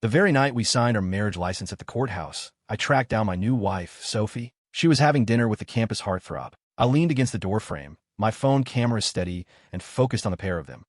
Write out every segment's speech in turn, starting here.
The very night we signed our marriage license at the courthouse, I tracked down my new wife, Sophie. She was having dinner with the campus heartthrob. I leaned against the doorframe, my phone camera steady and focused on the pair of them.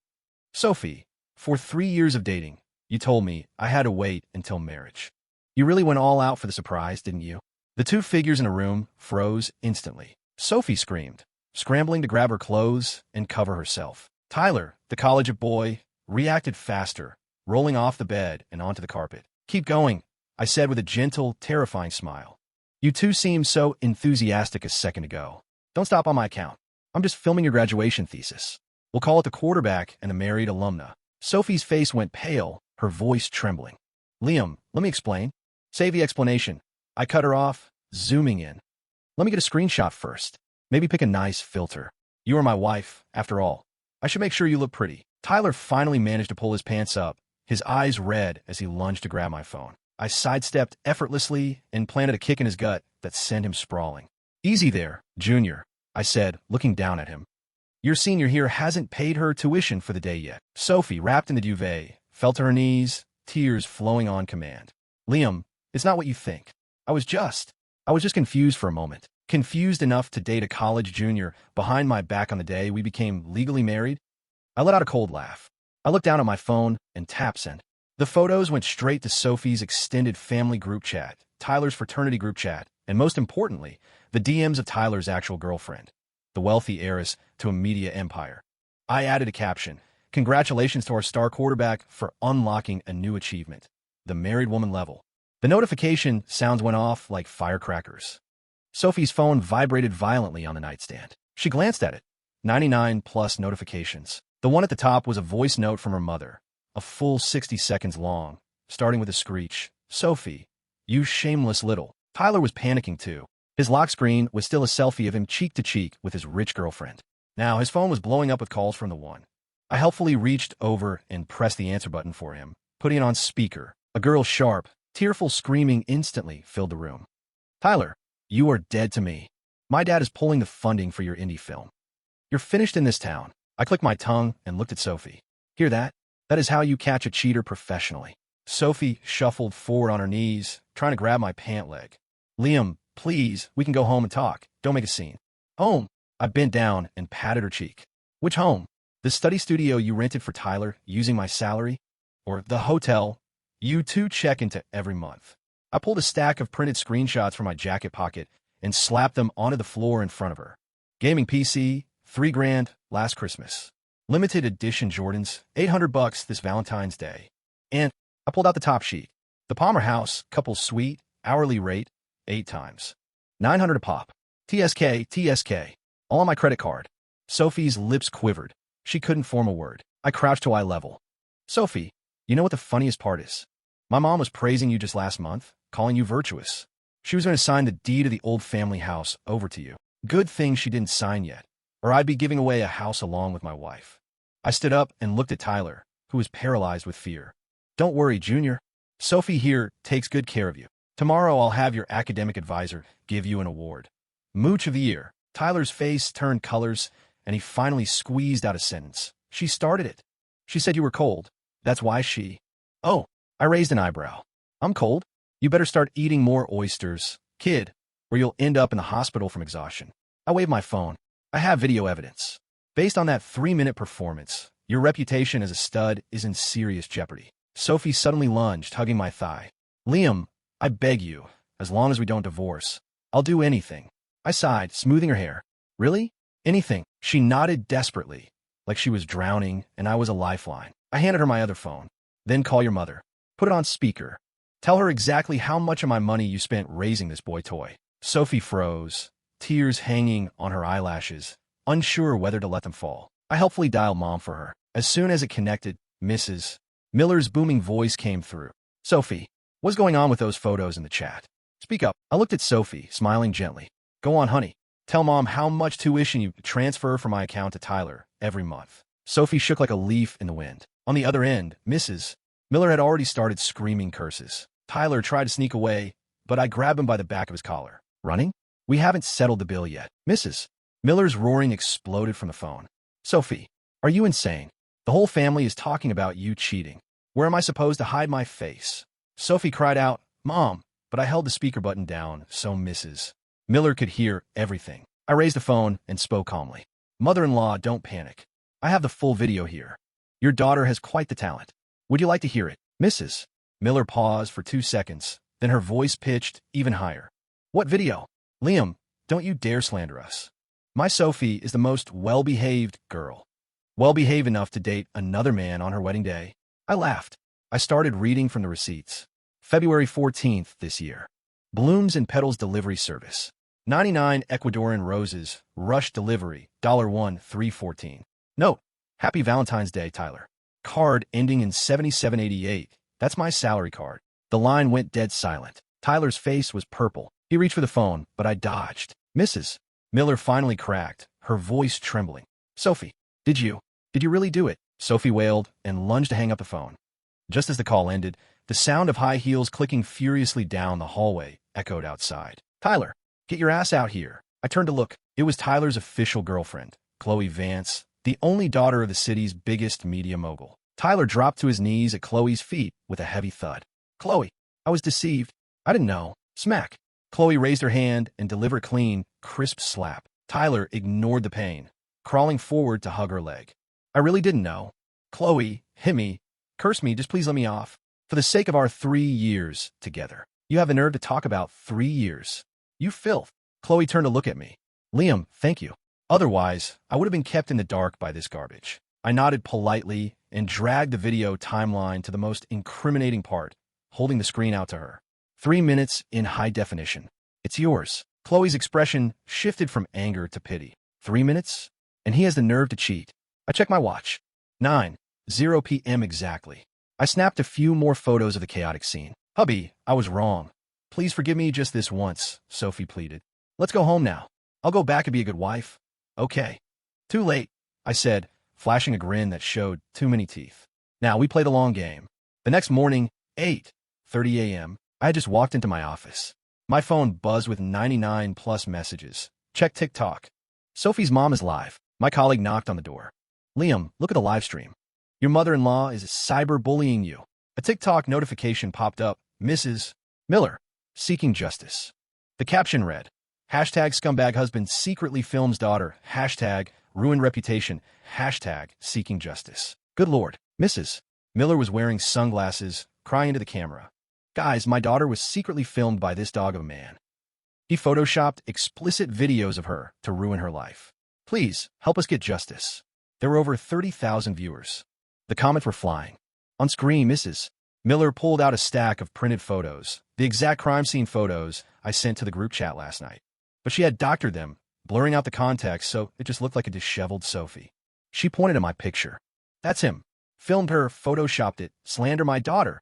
Sophie, for 3 years of dating, you told me I had to wait until marriage. You really went all out for the surprise, didn't you? The two figures in a room froze instantly. Sophie screamed, scrambling to grab her clothes and cover herself. Tyler, the college boy, reacted faster, rolling off the bed and onto the carpet. Keep going, I said with a gentle, terrifying smile. You two seemed so enthusiastic a second ago. Don't stop on my account. I'm just filming your graduation thesis. We'll call it the quarterback and the married alumna. Sophie's face went pale, her voice trembling. Liam, let me explain. Save the explanation. I cut her off, zooming in. Let me get a screenshot first. Maybe pick a nice filter. You are my wife, after all. I should make sure you look pretty. Tyler finally managed to pull his pants up, his eyes red as he lunged to grab my phone. I sidestepped effortlessly and planted a kick in his gut that sent him sprawling. Easy there, Junior, I said, looking down at him. Your senior here hasn't paid her tuition for the day yet. Sophie, wrapped in the duvet, fell to her knees, tears flowing on command. Liam, it's not what you think. I was just confused for a moment. Confused enough to date a college junior behind my back on the day we became legally married. I let out a cold laugh. I looked down at my phone and tapped send. The photos went straight to Sophie's extended family group chat, Tyler's fraternity group chat, and most importantly, the DMs of Tyler's actual girlfriend, the wealthy heiress to a media empire. I added a caption, "Congratulations to our star quarterback for unlocking a new achievement, the married woman level." The notification sounds went off like firecrackers. Sophie's phone vibrated violently on the nightstand. She glanced at it. 99 plus notifications. The one at the top was a voice note from her mother, a full 60 seconds long, starting with a screech. Sophie, you shameless little. Tyler was panicking too. His lock screen was still a selfie of him cheek to cheek with his rich girlfriend. Now his phone was blowing up with calls from the one. I helpfully reached over and pressed the answer button for him, putting it on speaker. A girl's sharp, tearful screaming instantly filled the room. Tyler, you are dead to me. My dad is pulling the funding for your indie film. You're finished in this town. I clicked my tongue and looked at Sophie. Hear that? That is how you catch a cheater professionally. Sophie shuffled forward on her knees, trying to grab my pant leg. Liam, please, we can go home and talk. Don't make a scene. Home. I bent down and patted her cheek. Which home? The study studio you rented for Tyler using my salary? Or the hotel you two check into every month? I pulled a stack of printed screenshots from my jacket pocket and slapped them onto the floor in front of her. Gaming PC, $3,000 last Christmas. Limited edition Jordans, $800 this Valentine's Day. And I pulled out the top sheet. The Palmer House, couple suite, hourly rate, 8 times. $900 a pop. TSK, all on my credit card. Sophie's lips quivered. She couldn't form a word. I crouched to eye level. Sophie, you know what the funniest part is? My mom was praising you just last month, calling you virtuous. She was going to sign the deed of the old family house over to you. Good thing she didn't sign yet, or I'd be giving away a house along with my wife. I stood up and looked at Tyler, who was paralyzed with fear. Don't worry, Junior. Sophie here takes good care of you. Tomorrow I'll have your academic advisor give you an award. Mooch of the year. Tyler's face turned colors, and he finally squeezed out a sentence. She started it. She said you were cold. That's why she... Oh, I raised an eyebrow. I'm cold? You better start eating more oysters, kid, or you'll end up in the hospital from exhaustion. I waved my phone. I have video evidence. Based on that 3-minute performance, your reputation as a stud is in serious jeopardy. Sophie suddenly lunged, hugging my thigh. Liam, I beg you, as long as we don't divorce, I'll do anything. I sighed, smoothing her hair. Really? Anything. She nodded desperately, like she was drowning and I was a lifeline. I handed her my other phone. Then call your mother. Put it on speaker. Tell her exactly how much of my money you spent raising this boy toy. Sophie froze, tears hanging on her eyelashes, unsure whether to let them fall. I helpfully dialed Mom for her. As soon as it connected, Mrs. Miller's booming voice came through. Sophie, what's going on with those photos in the chat? Speak up. I looked at Sophie, smiling gently. Go on, honey. Tell Mom how much tuition you transfer from my account to Tyler every month. Sophie shook like a leaf in the wind. On the other end, Mrs. Miller had already started screaming curses. Tyler tried to sneak away, but I grabbed him by the back of his collar. Running? We haven't settled the bill yet. Mrs. Miller's roaring exploded from the phone. Sophie, are you insane? The whole family is talking about you cheating. Where am I supposed to hide my face? Sophie cried out, "Mom," but I held the speaker button down so Mrs. Miller could hear everything. I raised the phone and spoke calmly. "Mother-in-law, don't panic. I have the full video here. Your daughter has quite the talent. Would you like to hear it?" Mrs. Miller paused for 2 seconds, then her voice pitched even higher. "What video?" "Liam, don't you dare slander us. My Sophie is the most well-behaved girl. Well-behaved enough to date another man on her wedding day." I laughed. I started reading from the receipts. February 14th this year. Blooms and Petals Delivery Service. 99 Ecuadorian roses, rush delivery, $1 $3.14. Note, Happy Valentine's Day, Tyler. Card ending in 7788. That's my salary card. The line went dead silent. Tyler's face was purple. He reached for the phone, but I dodged. Mrs. Miller finally cracked, her voice trembling. "Sophie, did you really do it?" Sophie wailed and lunged to hang up the phone. Just as the call ended, the sound of high heels clicking furiously down the hallway echoed outside. "Tyler, get your ass out here." I turned to look. It was Tyler's official girlfriend, Chloe Vance, the only daughter of the city's biggest media mogul. Tyler dropped to his knees at Chloe's feet with a heavy thud. "Chloe, I was deceived. I didn't know." Smack. Chloe raised her hand and delivered a clean, crisp slap. Tyler ignored the pain, crawling forward to hug her leg. "I really didn't know. Chloe, hit me, curse me, just please let me off. For the sake of our 3 years together." "You have the nerve to talk about 3 years. You filth." Chloe turned to look at me. "Liam, thank you. Otherwise, I would have been kept in the dark by this garbage." I nodded politely and dragged the video timeline to the most incriminating part, holding the screen out to her. 3 minutes in high definition. "It's yours." Chloe's expression shifted from anger to pity. 3 minutes? And he has the nerve to cheat. I checked my watch. 9:00 p.m. exactly. I snapped a few more photos of the chaotic scene. "Hubby, I was wrong. Please forgive me just this once," Sophie pleaded. "Let's go home now. I'll go back and be a good wife." "Okay." "Too late," I said, flashing a grin that showed too many teeth. "Now we play the long game." The next morning, 8:30 a.m., I had just walked into my office. My phone buzzed with 99+ messages. Check TikTok. Sophie's mom is live. My colleague knocked on the door. "Liam, look at the live stream. Your mother-in-law is cyberbullying you." A TikTok notification popped up. "Mrs. Miller, seeking justice." The caption read, #scumbag husband secretly films daughter, #ruined reputation, #seeking justice. Good Lord. Mrs. Miller was wearing sunglasses, crying into the camera. "Guys, my daughter was secretly filmed by this dog of a man. He photoshopped explicit videos of her to ruin her life. Please, help us get justice." There were over 30,000 viewers. The comments were flying. On screen, Mrs. Miller pulled out a stack of printed photos, the exact crime scene photos I sent to the group chat last night. But she had doctored them, blurring out the context so it just looked like a disheveled Sophie. She pointed at my picture. "That's him. Filmed her, photoshopped it, slander my daughter.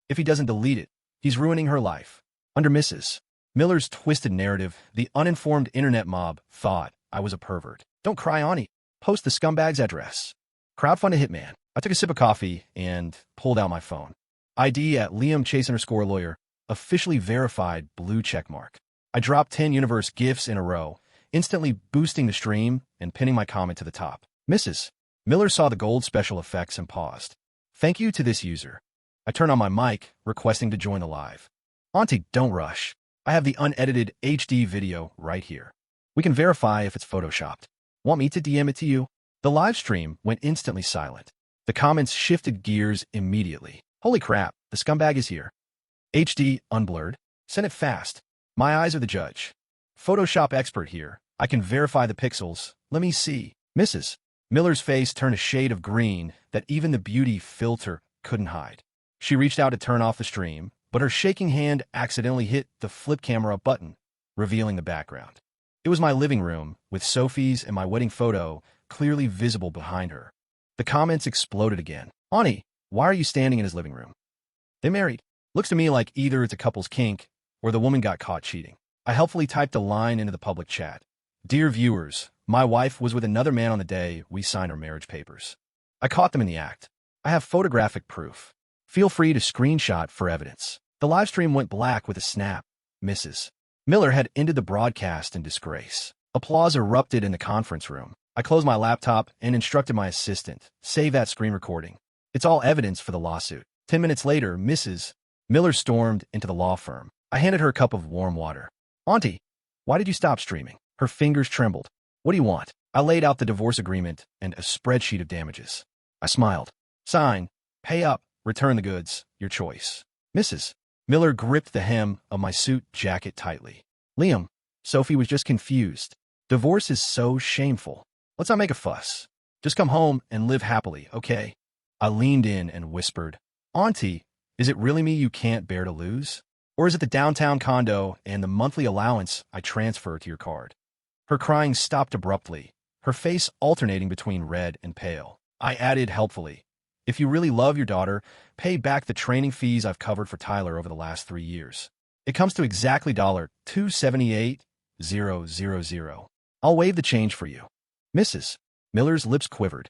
If he doesn't delete it, he's ruining her life." Under Mrs. Miller's twisted narrative, the uninformed internet mob thought I was a pervert. "Don't cry, Ani. Post the scumbag's address. Crowdfund a hitman." I took a sip of coffee and pulled out my phone. ID at Liam_lawyer, officially verified blue checkmark. I dropped 10 universe GIFs in a row, instantly boosting the stream and pinning my comment to the top. Mrs. Miller saw the gold special effects and paused. "Thank you to this user." I turned on my mic, requesting to join the live. "Auntie, don't rush. I have the unedited HD video right here. We can verify if it's photoshopped. Want me to DM it to you?" The live stream went instantly silent. The comments shifted gears immediately. "Holy crap, the scumbag is here. HD unblurred. Send it fast. My eyes are the judge. Photoshop expert here. I can verify the pixels. Let me see." Mrs. Miller's face turned a shade of green that even the beauty filter couldn't hide. She reached out to turn off the stream, but her shaking hand accidentally hit the flip camera button, revealing the background. It was my living room, with Sophie's and my wedding photo clearly visible behind her. The comments exploded again. "Ani, why are you standing in his living room? They married. Looks to me like either it's a couple's kink or the woman got caught cheating." I helpfully typed a line into the public chat. "Dear viewers, my wife was with another man on the day we signed our marriage papers. I caught them in the act. I have photographic proof. Feel free to screenshot for evidence." The live stream went black with a snap. Mrs. Miller had ended the broadcast in disgrace. Applause erupted in the conference room. I closed my laptop and instructed my assistant, "Save that screen recording. It's all evidence for the lawsuit." 10 minutes later, Mrs. Miller stormed into the law firm. I handed her a cup of warm water. Auntie, why did you stop streaming? Her fingers trembled. What do you want? I laid out the divorce agreement and a spreadsheet of damages. I smiled. Sign, pay up, return the goods, your choice. Mrs. Miller gripped the hem of my suit jacket tightly. Liam, Sophie was just confused. Divorce is so shameful. Let's not make a fuss. Just come home and live happily, okay? I leaned in and whispered, Auntie, is it really me you can't bear to lose? Or is it the downtown condo and the monthly allowance I transfer to your card? Her crying stopped abruptly, her face alternating between red and pale. I added helpfully, if you really love your daughter, pay back the training fees I've covered for Tyler over the last 3 years. It comes to exactly $278,000. I'll waive the change for you. Mrs. Miller's lips quivered.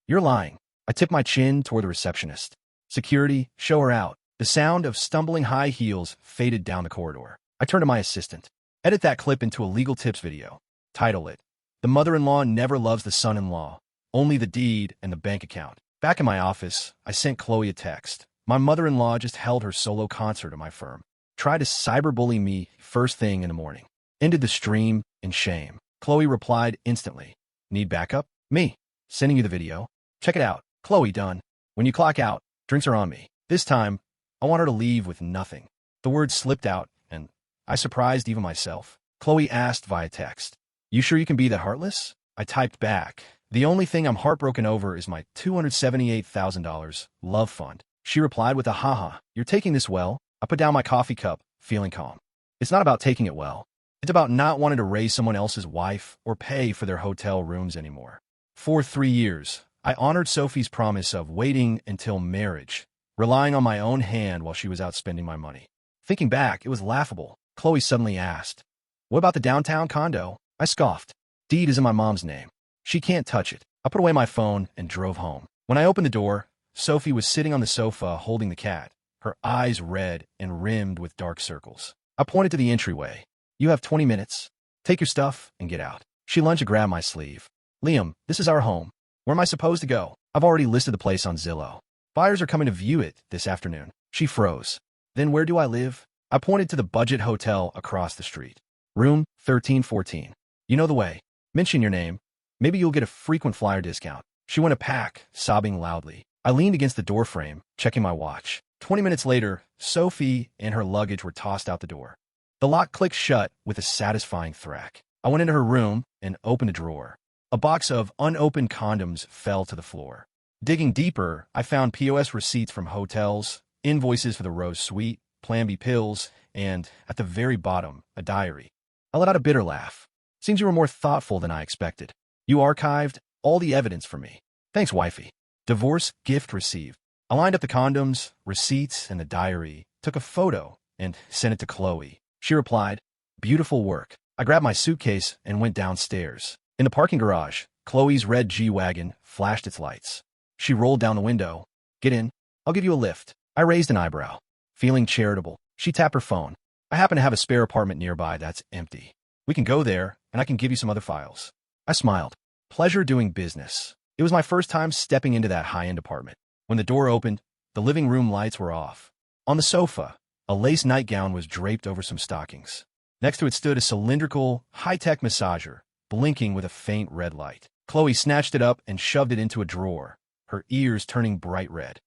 You're lying. I tipped my chin toward the receptionist. Security, show her out. The sound of stumbling high heels faded down the corridor. I turned to my assistant. Edit that clip into a legal tips video. Title it, The Mother-in-Law Never Loves the Son-in-Law, Only the Deed and the Bank Account. Back in my office, I sent Chloe a text. My mother-in-law just held her solo concert at my firm. Tried to cyberbully me first thing in the morning. Ended the stream in shame. Chloe replied instantly. Need backup? Me. Sending you the video. Check it out. Chloe, done. When you clock out, drinks are on me. This time, I want her to leave with nothing. The words slipped out, and I surprised even myself. Chloe asked via text. You sure you can be that heartless? I typed back. The only thing I'm heartbroken over is my $278,000 love fund. She replied with a haha. You're taking this well. I put down my coffee cup, feeling calm. It's not about taking it well. It's about not wanting to raise someone else's wife or pay for their hotel rooms anymore. For 3 years, I honored Sophie's promise of waiting until marriage, relying on my own hand while she was out spending my money. Thinking back, it was laughable. Chloe suddenly asked, What about the downtown condo? I scoffed. Deed is in my mom's name. She can't touch it. I put away my phone and drove home. When I opened the door, Sophie was sitting on the sofa holding the cat, her eyes red and rimmed with dark circles. I pointed to the entryway. You have 20 minutes. Take your stuff and get out. She lunged to grab my sleeve. Liam, this is our home. Where am I supposed to go? I've already listed the place on Zillow. Buyers are coming to view it this afternoon. She froze. Then where do I live? I pointed to the budget hotel across the street. Room 1314. You know the way. Mention your name. Maybe you'll get a frequent flyer discount. She went a pack, sobbing loudly. I leaned against the doorframe, checking my watch. 20 minutes later, Sophie and her luggage were tossed out the door. The lock clicked shut with a satisfying thwack. I went into her room and opened a drawer. A box of unopened condoms fell to the floor. Digging deeper, I found POS receipts from hotels, invoices for the Rose Suite, Plan B pills, and, at the very bottom, a diary. I let out a bitter laugh. Seems you were more thoughtful than I expected. You archived all the evidence for me. Thanks, wifey. Divorce gift received. I lined up the condoms, receipts, and the diary, took a photo, and sent it to Chloe. She replied, Beautiful work. I grabbed my suitcase and went downstairs. In the parking garage, Chloe's red G-Wagon flashed its lights. She rolled down the window. Get in. I'll give you a lift. I raised an eyebrow. Feeling charitable, she tapped her phone. I happen to have a spare apartment nearby that's empty. We can go there, and I can give you some other files. I smiled. Pleasure doing business. It was my first time stepping into that high-end apartment. When the door opened, the living room lights were off. On the sofa, a lace nightgown was draped over some stockings. Next to it stood a cylindrical, high-tech massager, blinking with a faint red light. Chloe snatched it up and shoved it into a drawer, her ears turning bright red.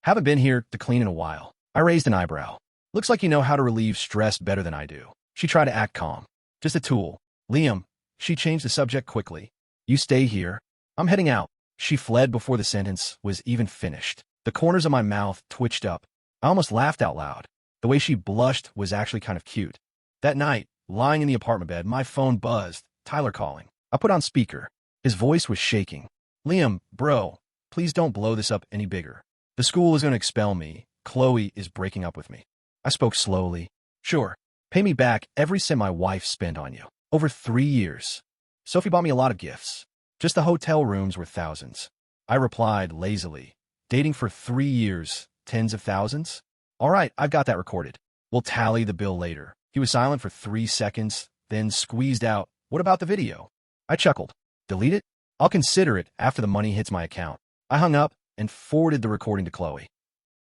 Haven't been here to clean in a while. I raised an eyebrow. Looks like you know how to relieve stress better than I do. She tried to act calm. Just a tool. Liam. She changed the subject quickly. You stay here. I'm heading out. She fled before the sentence was even finished. The corners of my mouth twitched up. I almost laughed out loud. The way she blushed was actually kind of cute. That night, lying in the apartment bed, my phone buzzed. Tyler calling. I put on speaker. His voice was shaking. Liam, bro, please don't blow this up any bigger. The school is going to expel me. Chloe is breaking up with me. I spoke slowly. Sure. Pay me back every cent my wife spent on you. Over 3 years. Sophie bought me a lot of gifts. Just the hotel rooms were thousands. I replied lazily. Dating for 3 years, tens of thousands? All right, I've got that recorded. We'll tally the bill later. He was silent for 3 seconds, then squeezed out, What about the video? I chuckled. Delete it? I'll consider it after the money hits my account. I hung up and forwarded the recording to Chloe.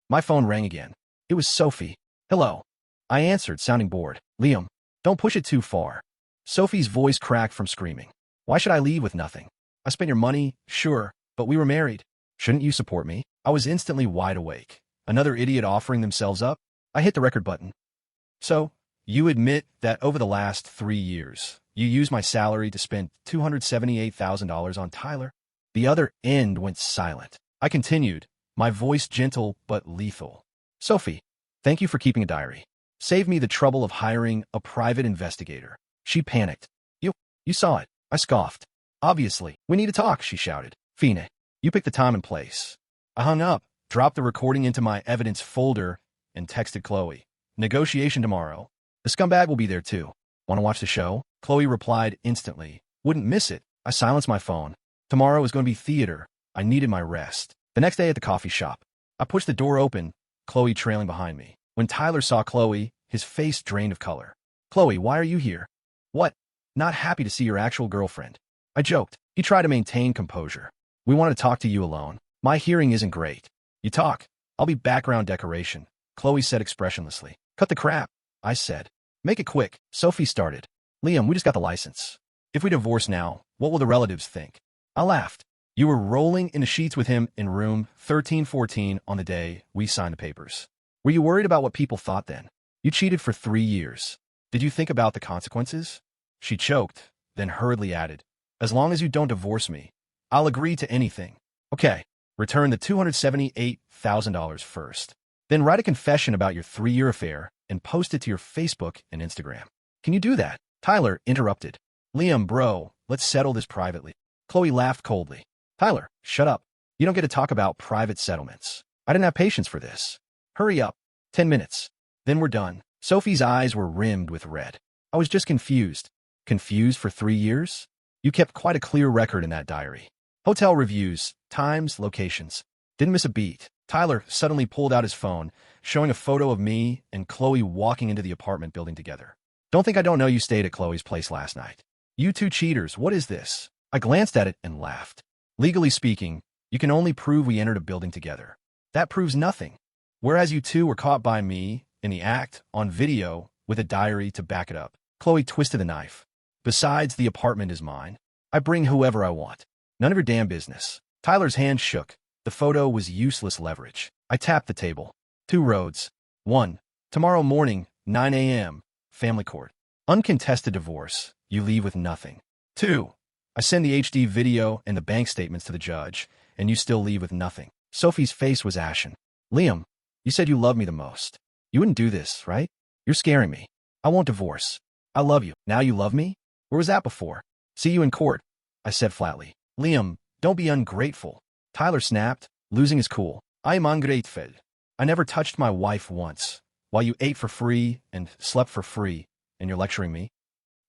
My phone rang again. It was Sophie. Hello. I answered, sounding bored. Liam, don't push it too far. Sophie's voice cracked from screaming. Why should I leave with nothing? I spent your money, sure, but we were married. Shouldn't you support me? I was instantly wide awake. Another idiot offering themselves up? I hit the record button. So, you admit that over the last 3 years, you used my salary to spend $278,000 on Tyler? The other end went silent. I continued, my voice gentle but lethal. Sophie, thank you for keeping a diary. Save me the trouble of hiring a private investigator. She panicked. You saw it. I scoffed. Obviously, we need to talk, she shouted. Fine, you pick the time and place. I hung up, dropped the recording into my evidence folder, and texted Chloe. Negotiation tomorrow. The scumbag will be there too. Want to watch the show? Chloe replied instantly. Wouldn't miss it. I silenced my phone. Tomorrow is going to be theater. I needed my rest. The next day at the coffee shop. I pushed the door open, Chloe trailing behind me. When Tyler saw Chloe, his face drained of color. Chloe, why are you here? What? Not happy to see your actual girlfriend. I joked. He tried to maintain composure. We want to talk to you alone. My hearing isn't great. You talk. I'll be background decoration, Chloe said expressionlessly. Cut the crap, I said. Make it quick, Sophie started. Liam, we just got the license. If we divorce now, what will the relatives think? I laughed. You were rolling in the sheets with him in room 1314 on the day we signed the papers. Were you worried about what people thought then? You cheated for 3 years. Did you think about the consequences? She choked, then hurriedly added, as long as you don't divorce me, I'll agree to anything. Okay, return the $278,000 first. Then write a confession about your 3-year affair and post it to your Facebook and Instagram. Can you do that? Tyler interrupted. Liam, bro, let's settle this privately. Chloe laughed coldly. Tyler, shut up. You don't get to talk about private settlements. I didn't have patience for this. Hurry up. 10 minutes. Then we're done. Sophie's eyes were rimmed with red. I was just confused. Confused for 3 years? You kept quite a clear record in that diary. Hotel reviews, times, locations. Didn't miss a beat. Tyler suddenly pulled out his phone, showing a photo of me and Chloe walking into the apartment building together. Don't think I don't know you stayed at Chloe's place last night. You two cheaters, what is this? I glanced at it and laughed. Legally speaking, you can only prove we entered a building together. That proves nothing. Whereas you two were caught by me in the act on video with a diary to back it up. Chloe twisted the knife. Besides, the apartment is mine. I bring whoever I want. None of your damn business. Tyler's hand shook. The photo was useless leverage. I tapped the table. 2 roads. 1. Tomorrow morning, 9 a.m. Family court. Uncontested divorce. You leave with nothing. 2. I send the HD video and the bank statements to the judge, and you still leave with nothing. Sophie's face was ashen. Liam, you said you love me the most. You wouldn't do this, right? You're scaring me. I won't divorce. I love you. Now you love me? Where was that before? See you in court, I said flatly. Liam, don't be ungrateful. Tyler snapped, losing his cool. I am ungrateful. I never touched my wife once, while you ate for free and slept for free, and you're lecturing me?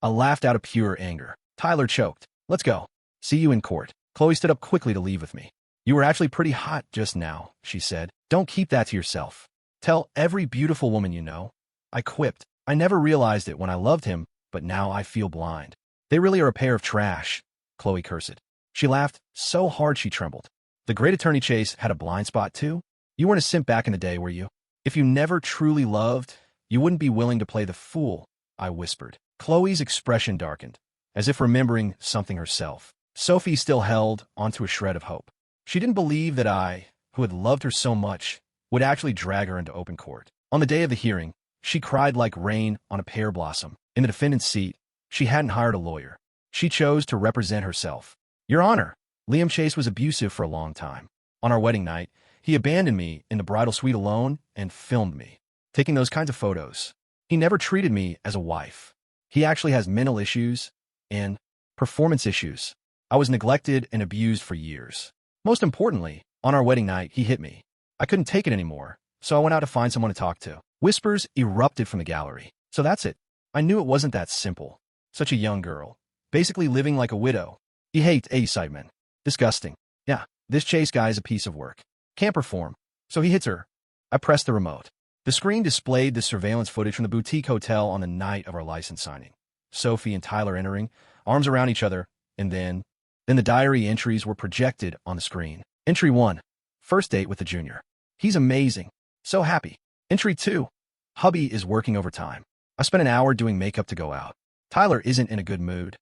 I laughed out of pure anger. Tyler choked. Let's go. See you in court. Chloe stood up quickly to leave with me. You were actually pretty hot just now, she said. Don't keep that to yourself. Tell every beautiful woman you know. I quipped. I never realized it when I loved him, but now I feel blind. They really are a pair of trash, Chloe cursed. She laughed so hard she trembled. The great attorney Chase had a blind spot too? You weren't a simp back in the day, were you? If you never truly loved, you wouldn't be willing to play the fool, I whispered. Chloe's expression darkened, as if remembering something herself. Sophie still held onto a shred of hope. She didn't believe that I, who had loved her so much, would actually drag her into open court. On the day of the hearing, she cried like rain on a pear blossom. In the defendant's seat, she hadn't hired a lawyer. She chose to represent herself. Your Honor, Liam Chase was abusive for a long time. On our wedding night, he abandoned me in the bridal suite alone and filmed me, taking those kinds of photos. He never treated me as a wife. He actually has mental issues and performance issues. I was neglected and abused for years. Most importantly, on our wedding night, he hit me. I couldn't take it anymore, so I went out to find someone to talk to. Whispers erupted from the gallery. So that's it. I knew it wasn't that simple. Such a young girl, basically living like a widow. He hates excitement. Disgusting. Yeah, this Chase guy is a piece of work. Can't perform. So he hits her. I pressed the remote. The screen displayed the surveillance footage from the boutique hotel on the night of our license signing. Sophie and Tyler entering, arms around each other, and then the diary entries were projected on the screen. Entry 1. First date with the junior. He's amazing. So happy. Entry 2. Hubby is working overtime. I spent an hour doing makeup to go out. Tyler isn't in a good mood.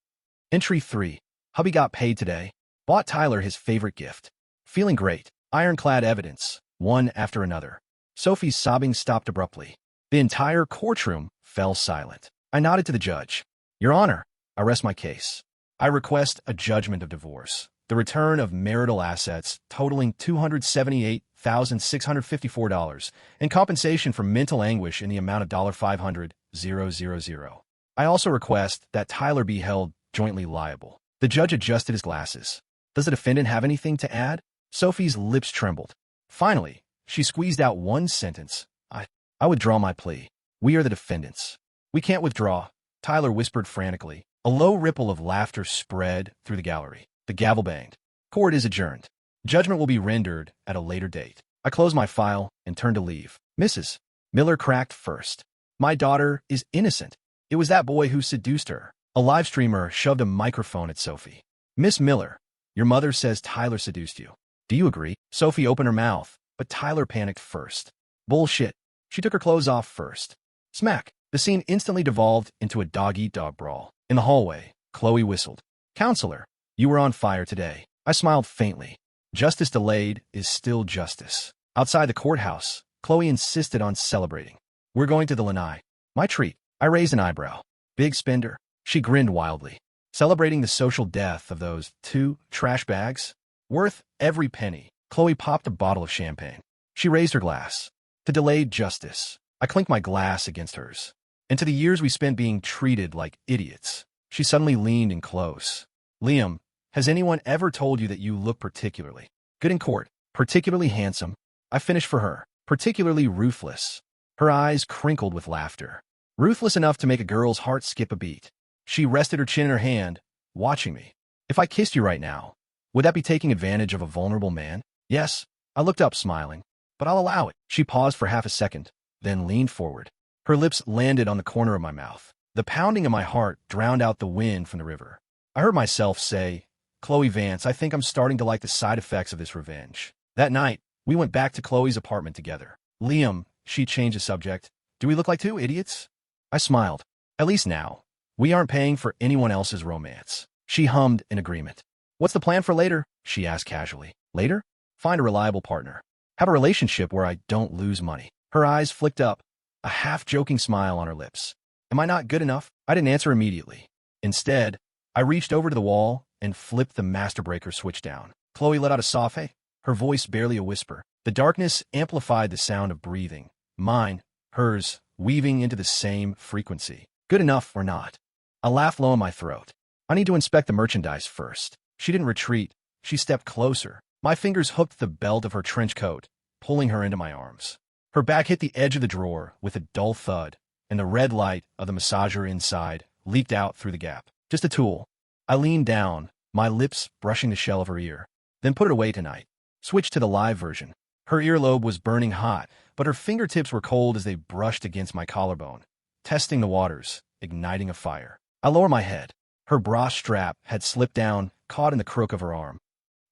Entry 3. Hubby got paid today. Bought Tyler his favorite gift. Feeling great. Ironclad evidence, one after another. Sophie's sobbing stopped abruptly. The entire courtroom fell silent. I nodded to the judge. Your Honor, I rest my case. I request a judgment of divorce. The return of marital assets totaling $278,654 and compensation for mental anguish in the amount of $500,000. I also request that Tyler be held jointly liable. The judge adjusted his glasses. Does the defendant have anything to add? Sophie's lips trembled. Finally, she squeezed out one sentence. I withdraw my plea. We are the defendants. We can't withdraw, Tyler whispered frantically. A low ripple of laughter spread through the gallery. The gavel banged. Court is adjourned. Judgment will be rendered at a later date. I closed my file and turned to leave. Mrs. Miller cracked first. My daughter is innocent. It was that boy who seduced her. A live streamer shoved a microphone at Sophie. Miss Miller, your mother says Tyler seduced you. Do you agree? Sophie opened her mouth, but Tyler panicked first. Bullshit. She took her clothes off first. Smack. The scene instantly devolved into a dog-eat-dog brawl. In the hallway, Chloe whistled. Counselor, you were on fire today. I smiled faintly. Justice delayed is still justice. Outside the courthouse, Chloe insisted on celebrating. We're going to the lanai. My treat. I raised an eyebrow. Big spender. She grinned wildly. Celebrating the social death of those 2 trash bags? Worth every penny. Chloe popped a bottle of champagne. She raised her glass. To delayed justice. I clinked my glass against hers. And to the years we spent being treated like idiots. She suddenly leaned in close. Liam, has anyone ever told you that you look particularly good in court? Particularly handsome? I finished for her. Particularly ruthless. Her eyes crinkled with laughter. Ruthless enough to make a girl's heart skip a beat. She rested her chin in her hand, watching me. If I kissed you right now, would that be taking advantage of a vulnerable man? Yes. I looked up, smiling. But I'll allow it. She paused for half a second, then leaned forward. Her lips landed on the corner of my mouth. The pounding of my heart drowned out the wind from the river. I heard myself say, Chloe Vance, I think I'm starting to like the side effects of this revenge. That night, we went back to Chloe's apartment together. Liam, she changed the subject. Do we look like 2 idiots? I smiled. At least now. We aren't paying for anyone else's romance. She hummed in agreement. What's the plan for later? She asked casually. Later? Find a reliable partner. Have a relationship where I don't lose money. Her eyes flicked up, a half-joking smile on her lips. Am I not good enough? I didn't answer immediately. Instead, I reached over to the wall and flipped the master breaker switch down. Chloe let out a soft hey, her voice barely a whisper. The darkness amplified the sound of breathing. Mine, hers, weaving into the same frequency. Good enough or not? A laugh low in my throat. I need to inspect the merchandise first. She didn't retreat. She stepped closer. My fingers hooked the belt of her trench coat, pulling her into my arms. Her back hit the edge of the drawer with a dull thud, and the red light of the massager inside leaked out through the gap. Just a tool. I leaned down, my lips brushing the shell of her ear. Then put it away tonight. Switched to the live version. Her earlobe was burning hot, but her fingertips were cold as they brushed against my collarbone, testing the waters, igniting a fire. I lowered my head. Her bra strap had slipped down, caught in the crook of her arm.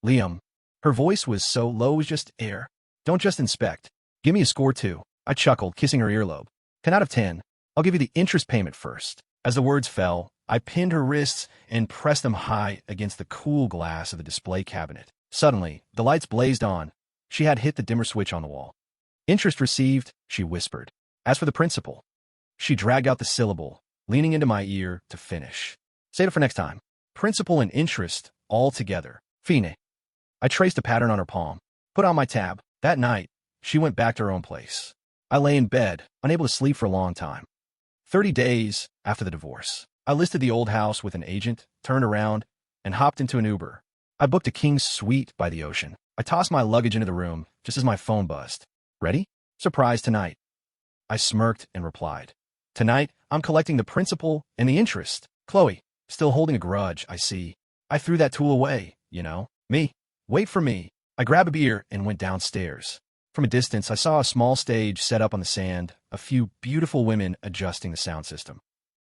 Liam. Her voice was so low it was just air. Don't just inspect. Give me a score too. I chuckled, kissing her earlobe. 10 out of 10. I'll give you the interest payment first. As the words fell, I pinned her wrists and pressed them high against the cool glass of the display cabinet. Suddenly, the lights blazed on. She had hit the dimmer switch on the wall. Interest received, she whispered. As for the principal. She dragged out the syllable, leaning into my ear to finish. Save it for next time. Principal and interest, all together. Fine. I traced a pattern on her palm. Put on my tab. That night, she went back to her own place. I lay in bed, unable to sleep for a long time. 30 days after the divorce, I listed the old house with an agent, turned around, and hopped into an Uber. I booked a king's suite by the ocean. I tossed my luggage into the room just as my phone buzzed. Ready? Surprise tonight. I smirked and replied. Tonight, I'm collecting the principal and the interest. Chloe, still holding a grudge, I see. I threw that tool away, you know. Me. Wait for me. I grabbed a beer and went downstairs. From a distance, I saw a small stage set up on the sand, a few beautiful women adjusting the sound system.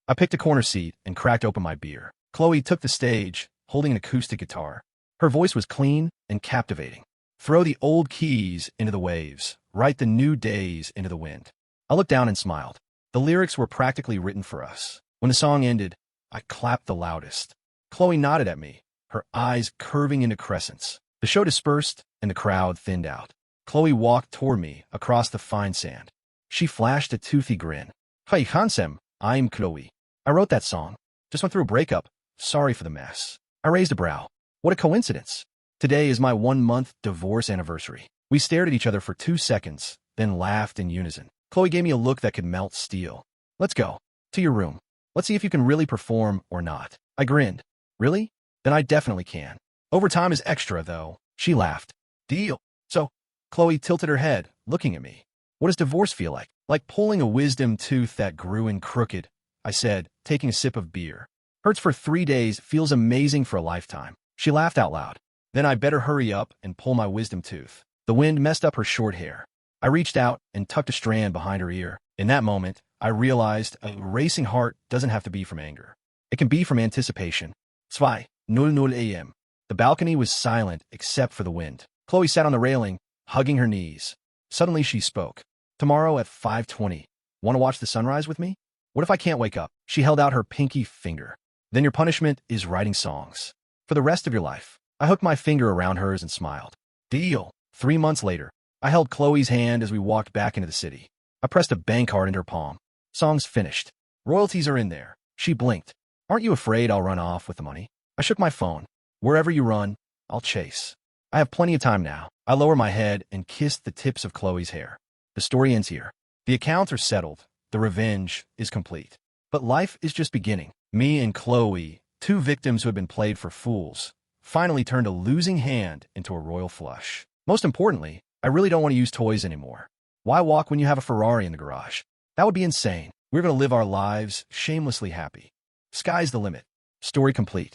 I picked a corner seat and cracked open my beer. Chloe took the stage, holding an acoustic guitar. Her voice was clean and captivating. Throw the old keys into the waves. Write the new days into the wind. I looked down and smiled. The lyrics were practically written for us. When the song ended, I clapped the loudest. Chloe nodded at me, her eyes curving into crescents. The show dispersed, and the crowd thinned out. Chloe walked toward me across the fine sand. She flashed a toothy grin. Hey, Hansem, I'm Chloe. I wrote that song. Just went through a breakup. Sorry for the mess. I raised a brow. What a coincidence. Today is my 1-month divorce anniversary. We stared at each other for 2 seconds, then laughed in unison. Chloe gave me a look that could melt steel. Let's go. To your room. Let's see if you can really perform or not. I grinned. Really? Then I definitely can. Overtime is extra, though. She laughed. Deal. So, Chloe tilted her head, looking at me. What does divorce feel like? Like pulling a wisdom tooth that grew in crooked, I said, taking a sip of beer. Hurts for 3 days, feels amazing for a lifetime. She laughed out loud. Then I better hurry up and pull my wisdom tooth. The wind messed up her short hair. I reached out and tucked a strand behind her ear. In that moment, I realized a racing heart doesn't have to be from anger. It can be from anticipation. 2:00 a.m. The balcony was silent except for the wind. Chloe sat on the railing, hugging her knees. Suddenly she spoke. Tomorrow at 5:20. Want to watch the sunrise with me? What if I can't wake up? She held out her pinky finger. Then your punishment is writing songs. For the rest of your life. I hooked my finger around hers and smiled. Deal. 3 months later, I held Chloe's hand as we walked back into the city. I pressed a bank card into her palm. Song's finished. Royalties are in there. She blinked. Aren't you afraid I'll run off with the money? I shook my phone. Wherever you run, I'll chase. I have plenty of time now. I lower my head and kissed the tips of Chloe's hair. The story ends here. The accounts are settled. The revenge is complete. But life is just beginning. Me and Chloe, 2 victims who had been played for fools, finally turned a losing hand into a royal flush. Most importantly, I really don't want to use toys anymore. Why walk when you have a Ferrari in the garage? That would be insane. We're going to live our lives shamelessly happy. Sky's the limit. Story complete.